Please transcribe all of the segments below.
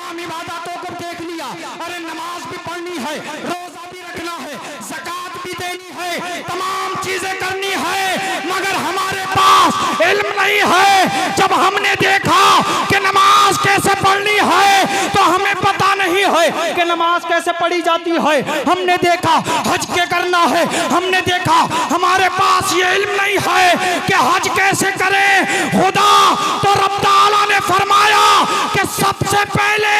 तमाम इबादतों को देख लिया, अरे नमाज भी पढ़नी है, रोजा भी रखना है, ज़कात भी देनी है, तमाम चीजें करनी है, मगर हमारे पास इल्म नहीं है। जब हमने देखा कि नमाज कैसे पढ़नी है तो हमें पता नहीं है कि नमाज कैसे पढ़ी जाती है। हमने देखा हज के करना है, हमने देखा हमारे पास ये इल्म नहीं है कि हज कैसे करें। खुदा तो रब ताला ने फरमाया कि सबसे पहले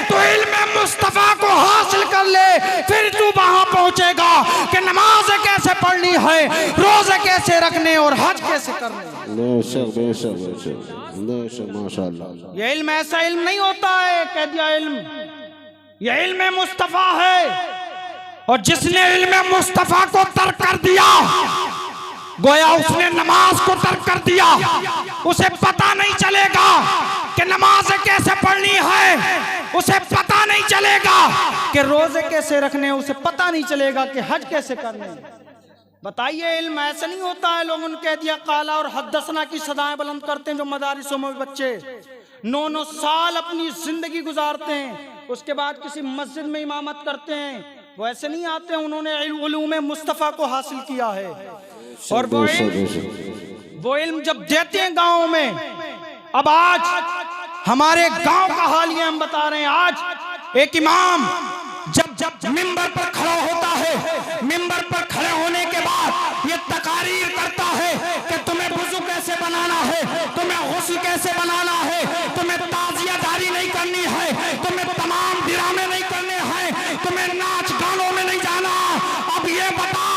तो इल्म मुस्तफा को हासिल कर ले, फिर तू वहां पहुंचेगा कि नमाज कैसे पढ़नी है, रोजे कैसे रखने और हज कैसे करने। बेशक बेशक बेशक बेशक माशाअल्लाह। ये इल्म ऐसा इल्म नहीं होता है कह दिया इल्म, ये इल्म मुस्तफा है। और जिसने इल्म मुस्तफा को तर्क कर दिया, गोया उसने नमाज को तर्क कर दिया। उसे पता नहीं चलेगा कि नमाज कैसे पढ़नी है, उसे पता नहीं चलेगा कि रोजे कैसे रखने, उसे पता नहीं चलेगा कि हज कैसे करने। बताइए इल्म ऐसा नहीं होता है। लोगों ने कह दिया काला और हदसना की सदाएं बुलंद करते हैं जो मदारिसों में बच्चे 9-9 साल अपनी जिंदगी गुजारते हैं, उसके बाद किसी मस्जिद में इमामत करते हैं, वो ऐसे नहीं आते हैं। उन्होंने उलूम मुस्तफा को हासिल किया है और वो इल्म जब देते हैं गाँव में। अब आज हमारे गांव का हाल ये हम बता रहे हैं। आज एक इमाम जब मिंबर पर खड़ा होता है, मिंबर पर खड़े होने के बाद ये तकारीर करता है कि तुम्हें वुज़ू कैसे बनाना है, तुम्हें गुस्ल कैसे बनाना है, तुम्हें ताज़ियादारी नहीं करनी है, तुम्हें तमाम ड्रामे नहीं करने हैं, तुम्हें नाच गानों में नहीं जाना। अब ये बता,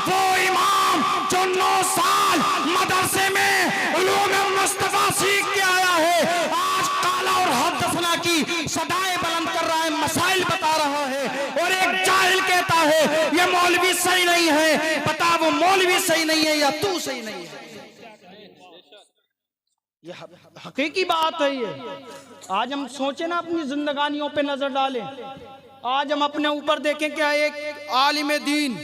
वो इमाम जो 9 साल मदरसे में उलूम मुस्तफा सीख के आया है, आज काला और हदसना की सदाएं बुलंद कर रहा है, मसाइल बता रहा है, और एक जाहिल कहता है ये मौलवी सही नहीं है। बता वो मौलवी सही नहीं है या तू सही नहीं है? ये हकीकी बात है। ये आज हम सोचे ना, अपनी जिंदगानियों पे नजर डालें। आज हम अपने ऊपर देखें क्या एक आलिम दीन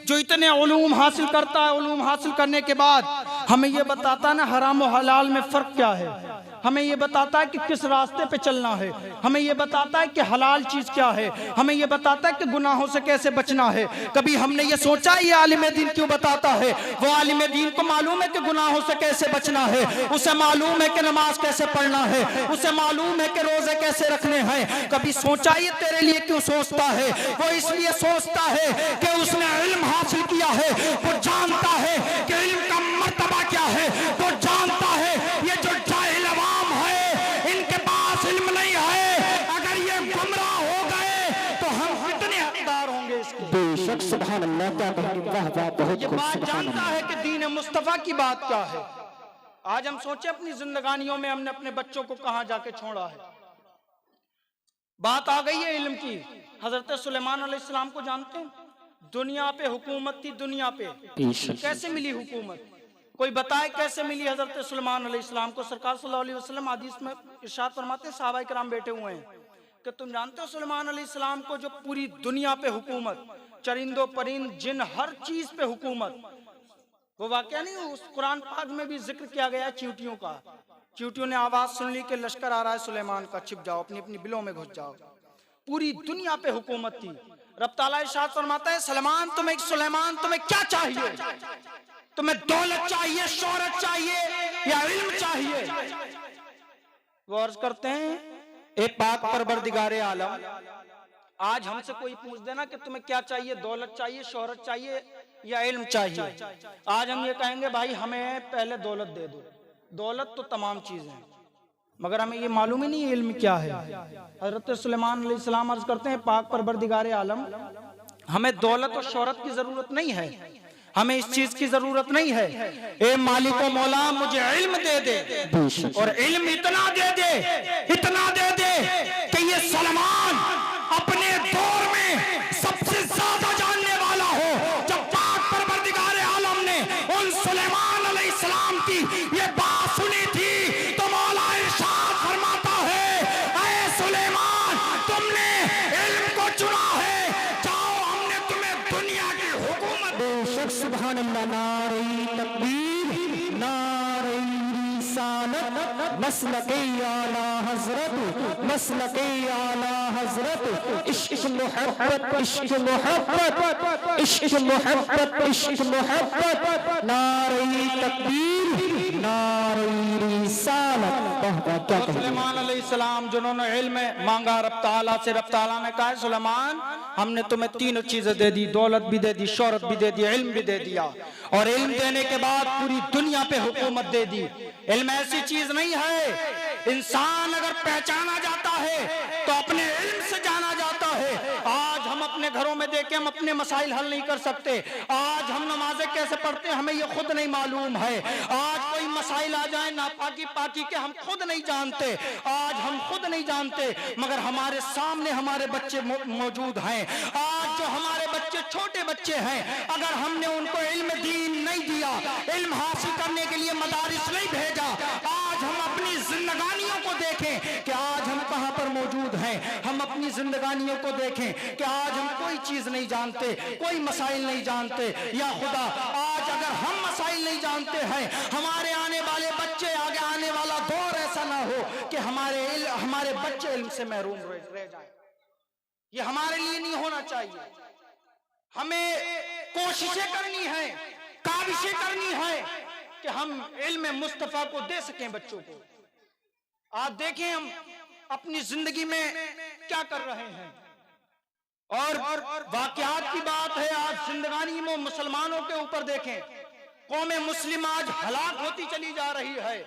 जो इतने उलूम हासिल करता है, उलूम हासिल करने के बाद हमें ये बताता है ना हराम और हलाल में फर्क क्या है, हमें ये बताता है कि किस रास्ते पे चलना है, हमें ये बताता है कि हलाल चीज क्या है, हमें ये बताता है कि गुनाहों से कैसे बचना है। कभी हमने ये सोचा ये आलिम दीन क्यों बताता है? वो आलिम दीन को मालूम है कि गुनाहों से कैसे बचना है, उसे मालूम है कि नमाज कैसे पढ़ना है, उसे मालूम है कि रोजे कैसे रखने हैं। कभी सोचा ये तेरे लिए क्यों सोचता है? वो इसलिए सोचता है कि उसने इल्म हासिल किया है, वो जानता है कि इल्म का मर्तबा क्या है, वो जानता है ये जो जाहिल अवाम है इनके पास इल्म नहीं है, अगर ये गुमराह हो गए तो हम कितने हकदार होंगे इसके। बेशक सुभान अल्लाह, क्या वाह वाह, बहुत ये खूब, बात सुभान जानता अल्लाह। है कि दीन मुस्तफा की बात क्या है। आज हम सोचे अपनी जिंदगानियों में हमने अपने बच्चों को कहां जाके छोड़ा है। बात आ गई है इल्म की। हजरत सुलेमान अलैहिस्सलाम को जानते हैं? दुनिया पे हुकूमत थी, दुनिया पे कैसे मिली हुकूमत? कोई बताए कैसे मिली हजरत सुलेमान अलैहिस्सलाम को? सरकार सल्लल्लाहु अलैहि वसल्लम हदीस में इरशाद फरमाते हैं, सहाबाए किराम बैठे हुए हैं कि तुम जानते हो सुलेमान अलैहिस्सलाम को जो पूरी दुनिया पे हुकूमत, चरिंदों परिंद जिन हर चीज पे हुकूमत, वो वाकया नहीं उस कुरान पाक में भी जिक्र किया गया है चींटियों का। चींटियों ने आवाज सुन ली कि लश्कर आ रहा है सुलेमान का, छिप जाओ, अपनी अपनी बिलों में घुस जाओ। पूरी दुनिया पे हुकूमत थी। रब ताला इरशाद फरमाता है, सुलेमान तुम्हें क्या चाहिए? तुम्हें दौलत चाहिए, शोहरत चाहिए या इल्म चाहिए? वो अर्ज करते हैं, ए पाक परवरदिगारे आलम, आज हमसे कोई पूछ देना कि तुम्हें क्या चाहिए, दौलत चाहिए, शोहरत चाहिए या इल्म चाहिए, आज हम ये कहेंगे भाई हमें पहले दौलत दे दो। दौलत तो तमाम चीजें हैं, मगर हमें ये मालूम ही नहीं इल्म क्या है। हजरत सुलेमान अलैहिस्सलाम अर्ज करते हैं, पाक परवरदिगारे आलम, हमें दौलत और शोहरत की जरूरत नहीं है, हमें इस चीज की जरूरत नहीं है। ए मालिक व मौला, मुझे इल्म दे दे, और इल्म इतना दे दे कि ये सुलेमान अपने दौर में सबसे ज्यादा जानने वाला हो। जब पाक परवरदिगारे आलम ने उन सुलेमान अलैहिस्सलाम की ये बात सुनी थी तो मौला इरशाद फरमाता है, ऐ सुलेमान, तुमने इल्म को चुना है, जाओ हमने तुम्हें दुनिया की हुकूमत। बेशक सुभान अल्लाह, नारे तकबीर, नारे रिसालत, मसलके आला हजरत, मसलके आला हजरत, इश्क मोहब्बत, इश्क मोहब्बत, इश्क मोहब्बत, इश्क मोहब्बत, नारे तकबीर, नारे रिसालत। क्या सुलेमान अलैहिस्सलाम जिन्होंने इल्म मांगा रब ताला से, रब ताला ने कहा सुलेमान हमने तुम्हें तीनों चीजें दे दी, दौलत भी दे दी, शोहरत भी दे दी, इल्म भी दे दिया, और इल्म देने के बाद पूरी दुनिया पे हुकूमत दे दी। इल्म ऐसी चीज नहीं है, इंसान अगर पहचाना जाता है तो अपने इल्म से जाना जाता है। आज हम अपने घरों में देखें, हम अपने मसाइल हल नहीं कर सकते। आज हम नमाजें कैसे पढ़ते हैं हमें ये खुद नहीं मालूम है। आज कोई मसाइल आ जाए नापाकी पाकी के हम खुद नहीं जानते, आज हम खुद नहीं जानते, मगर हमारे सामने हमारे बच्चे मौजूद हैं। आज जो हमारे बच्चे छोटे बच्चे हैं, अगर हमने उनको इल्म दीन नहीं दिया, इल्म हासिल करने के लिए मदारिस नहीं भेजा, आज हम अपनी जिंदगानियों को देखें कि आज हम कहां पर मौजूद हैं। हम अपनी जिंदगानियों को देखें कि आज हम कोई चीज नहीं जानते, कोई मसाइल नहीं जानते। या खुदा, आज अगर हम मसाइल नहीं जानते हैं, हमारे आने वाले बच्चे, आगे आने वाला दौर ऐसा ना हो कि हमारे बच्चे इल्म से महरूम रह जाए। ये हमारे लिए नहीं होना चाहिए। हमें कोशिशें करनी है, काविशें करनी है कि हम इल्म मुस्तफा को दे सकें बच्चों को। आज देखें हम अपनी जिंदगी में क्या कर रहे हैं, और वाकयात की बात है। आज जिंदगानी में मुसलमानों के ऊपर देखें, कौम मुस्लिम आज हलाक होती चली जा रही है।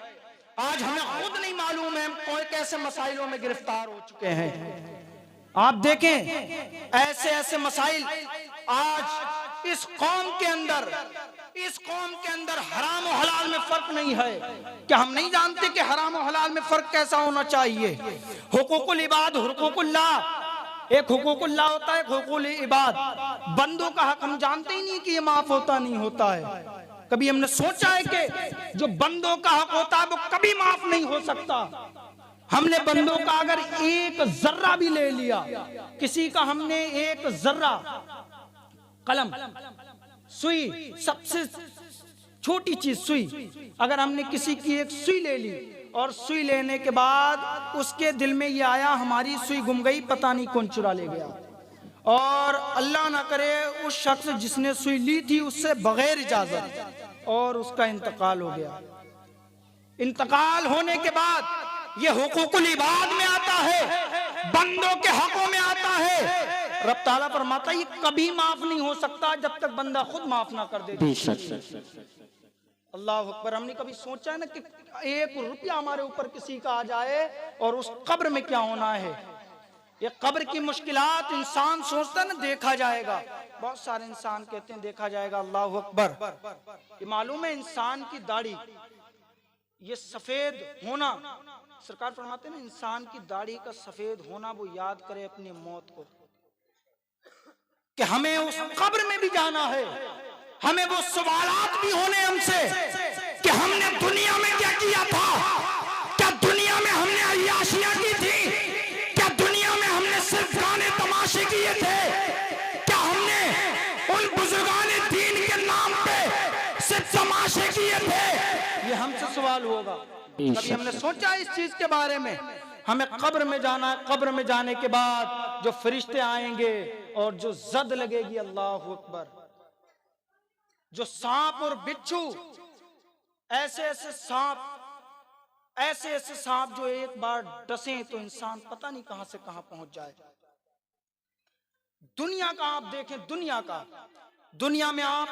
आज हमें खुद नहीं मालूम है हम कैसे मसाइलों में गिरफ्तार हो चुके हैं। आप देखें ऐसे ऐसे मसाइल आज इस कौम के अंदर हराम और हलाल में फर्क नहीं है। क्या हम नहीं जानते कि हराम और हलाल में फर्क कैसा होना चाहिए? हुकूकुल इबाद, हुकूकुल्लाह, एक हुकूकुल्लाह होता है, एक हुकूकुल इबाद। बंदों का हक हम जानते ही नहीं कि ये माफ होता नहीं होता है। कभी हमने सोचा है कि जो बंदों का हक होता है वो कभी माफ नहीं हो सकता। हमने बंदों का अगर एक जर्रा भी ले लिया, किसी का हमने एक जर्रा, कलम, सुई, सबसे छोटी चीज सुई, अगर हमने किसी की एक सुई ले ली और सुई लेने के बाद उसके दिल में ये आया हमारी सुई गुम गई, पता नहीं कौन चुरा ले गया, और अल्लाह ना करे उस शख्स जिसने सुई ली थी उससे बगैर इजाजत और उसका इंतकाल हो गया। इंतकाल होने के बाद ये हुकूकुल इबाद में आता है, बंदों के हकों में आता है। रब ताला फरमाता है ये कभी माफ नहीं हो सकता जब तक बंदा खुद माफ ना कर दे। अल्लाह अकबर। हमने कभी सोचा है ना कि 1 रुपया हमारे ऊपर किसी का आ जाए और उस कब्र में क्या होना है? ये कब्र की मुश्किलात इंसान सोचता है ना देखा जाएगा, बहुत सारे इंसान कहते हैं देखा जाएगा। अल्लाह अकबर। ये मालूम है इंसान की दाढ़ी ये सफेद होना, सरकार फरमाते हैं ना इंसान की दाढ़ी का सफेद होना वो याद करे अपनी मौत को, कि हमें उस कब्र में भी जाना है, हमें वो सवालात भी होने हमसे कि हमने दुनिया में क्या किया था। क्या दुनिया में हमने अय्याशियां की थी? क्या दुनिया में हमने सिर्फ गाने तमाशे किए थे? क्या हमने उन बुजुर्गाने दीन के नाम पे सिर्फ तमाशे किए थे? ये हमसे सवाल होगा। कभी हमने सोचा इस चीज के बारे में? हमें कब्र में जाना है, कब्र में जाने के बाद जो फरिश्ते आएंगे और जो जद लगेगी, अल्लाह अकबर, जो सांप और बिच्छू, ऐसे ऐसे सांप जो एक बार डसे तो इंसान पता नहीं कहां से कहां पहुंच जाए। दुनिया का आप देखें, दुनिया में आप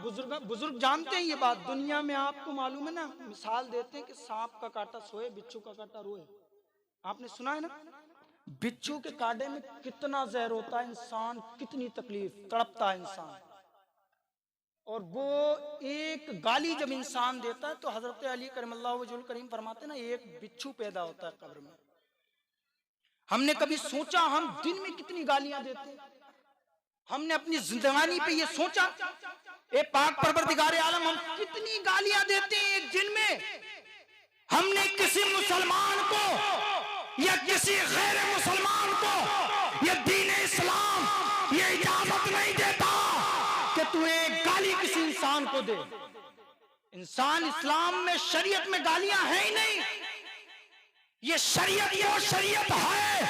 बुजुर्ग जानते हैं ये बात, दुनिया में आपको मालूम है ना, मिसाल देते हैं कि सांप का कांटा सोए, बिच्छू का कांटा रोए। आपने सुना है ना बिच्छू के कांटे में कितना जहर होता है, इंसान कितनी तकलीफ तड़पता है इंसान। और वो एक गाली जब इंसान देता है तो हजरत अली करमल्लाहु वजहुल करीम फरमाते ना एक बिच्छू पैदा होता है कब्र में। हमने कभी सोचा हम दिन में कितनी गालियां देते हैं? हमने अपनी जिंदगानी पे ये सोचा ए पाक परवरदिगार आलम हम कितनी गालियां देते हैं एक दिन में? हमने किसी मुसलमान को या किसी गैर मुसलमान को ये दीन इस्लाम ये इजाजत नहीं देता कि तू एक गाली किसी इंसान को दे। इंसान इस्लाम में शरीयत में गालियां है ही नहीं। ये शरीयत वो शरीयत है,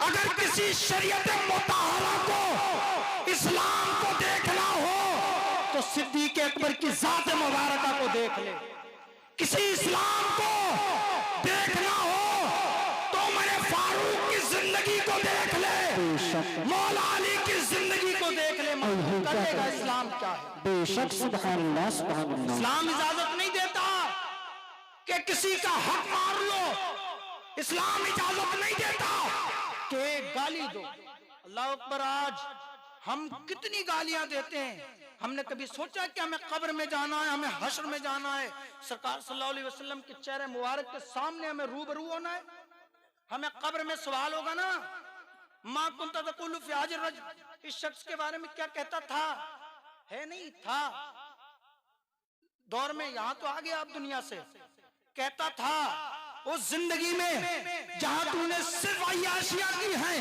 अगर किसी शरीयत मुताहरा को, इस्लाम को देखना हो तो सिद्दीक़ अकबर की जात मुबारका को देख ले। किसी इस्लाम को देखना हो तो उमर फारूक की जिंदगी को देख ले, मौला अली की जिंदगी को देख ले, कर लेगा इस्लाम क्या है। बेशक सुभान अल्लाह सुभान अल्लाह। इस्लाम इजाजत नहीं देता कि किसी का हक मार लो, इस्लाम इजाजत नहीं देता कि गाली दो। अल्लाह अकबर, आज हम कितनी गालियां देते हैं। हमने कभी सोचा कि हमें कब्र में जाना है, हमें हश्र में जाना है, सरकार सल्लल्लाहु अलैहि वसल्लम के चेहरे मुबारक के सामने हमें रूबरू होना है। हमें कब्र में सवाल होगा ना, मां कुंता तक़ूलु फ़ी हाज़िर रजुल, इस शख्स के बारे में क्या कहता था, है नहीं था दौर में, यहां तो आ गया आप दुनिया से, कहता था उस जिंदगी में जहां तूने सिर्फ अय्याशियां की हैं,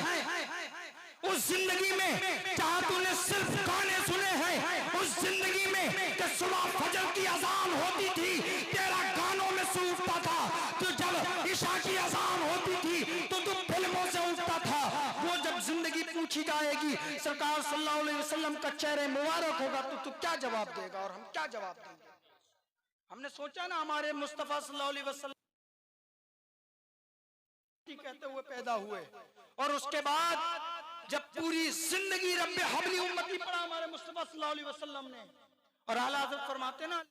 उस जिंदगी में जहां तूने सिर्फ गाने सुने हैं, उस जिंदगी में कि सुबह फजर की अजान होती थी तेरा गानों में से उठता था, तो जब इशा की अजान होती थी तो तू फिल्मों से उठता था। वो जब जिंदगी पूछी जाएगी, सरकार सल्लल्लाहु अलैहि वसल्लम का चेहरे मुबारक होगा, तो तू क्या जवाब देगा और हम क्या जवाब देंगे। हमने सोचा ना हमारे मुस्तफा सल्लल्लाहु अलैहि वसल्लम कहते हुए पैदा हुए, और उसके बाद जब पूरी जिंदगी रब्बे हबली उम्मती पढ़ा हमारे मुस्तफा सल्लल्लाहु अलैहि वसल्लम ने, और आला हज़रत फरमाते ना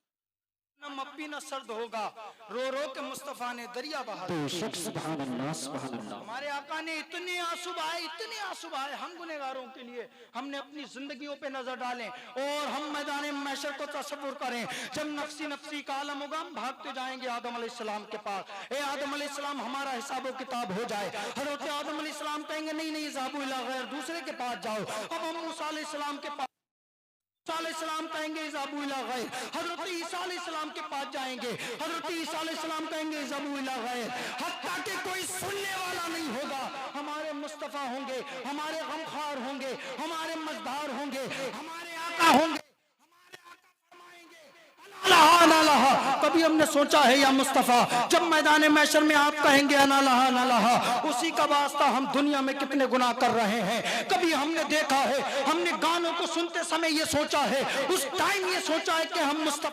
न मप्पी न सर्द होगा, रो रो के मुस्तफा ने दरिया बहा दिया। सुभान अल्लाह सुभान अल्लाह। हमारे आका ने इतने आंसू बहाए, इतने आंसू बहाए हम गुनहगारों के लिए। हमने अपनी जिंदगियों पे नजर डालें और हम मैदान महशर को तसव्वुर करें, जब नफ्सी नफ्सी का आलम होगा, हम भागते जाएंगे आदम अलैहिस्सलाम के पास। ए आदम अलैहिस्सलाम, हमारा हिसाब किताब हो जाए। हज़रत आदम अलैहिस्सलाम कहेंगे नहीं नहीं, ज़ाबू इला गैर, दूसरे के पास जाओ। अब हम मूसा अलैहिस्सलाम के पास, सलाम कहेंगे ज़ाबू इला गैर। हज़रत ईसा अलैहिस्सलाम के पास जाएंगे, हज़रत ईसा अलैहिस्सलाम कहेंगे ज़ाबू इला गैर। हत्ता कि कोई सुनने वाला नहीं होगा, हमारे मुस्तफ़ा होंगे, हमारे गमखार होंगे, हमारे मज़दार होंगे, हमारे आका होंगे, अना लहा। कभी हमने सोचा है या मुस्तफ़ा, जब मैदान महशर में आप कहेंगे अना लहा ना लहा, उसी का वास्ता हम दुनिया में कितने गुनाह कर रहे हैं। कभी हमने देखा है, हमने गानों को सुनते समय ये सोचा है, उस टाइम ये सोचा है कि हम मुस्तफ़ा